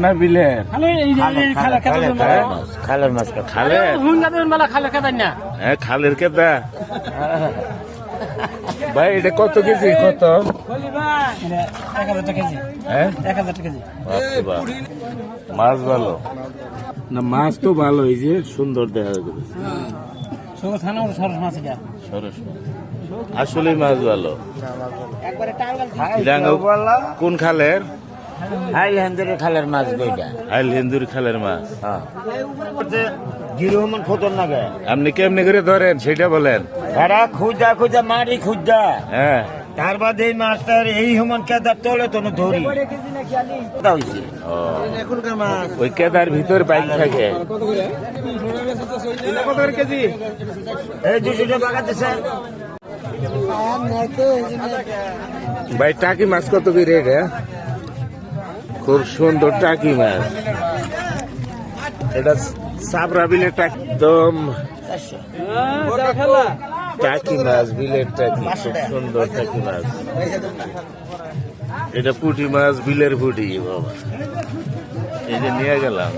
না বিলের খালের মাছ খালের কেদা ভাই এটা কত কেজি কত মাছ ভালো না মাছ তো ভালো এই যে সুন্দর দেখা যাচ্ছে আসলে মাছ ভালো কোন খালের হাইল হেন্দুরের খালের মাছ বইটা হাইল হিন্দুর খালের মাছ গিরোমান খতরনাক আপনি কেমনি করে ধরেন সেটা বলেন এরা খুঁজা খুঁজা মারি খুঁজা হ্যাঁ তার বাদে এই মাছটার এই সমান কেদার তলে তো ধরি ওই কেদার ভিতর বাইক থাকে এই 200 টাকা বাগাতেছে ভাই টাকি মাছ কত কি রেট খুব সুন্দর টাকি মাছ এটা সাবরা বিলের একদম টাকি মাছ বিলের টাকি খুব সুন্দর টাকি মাছ এটা পুঁটি মাছ বিলের পুঁটি বাবা এই যে নিয়ে গেলাম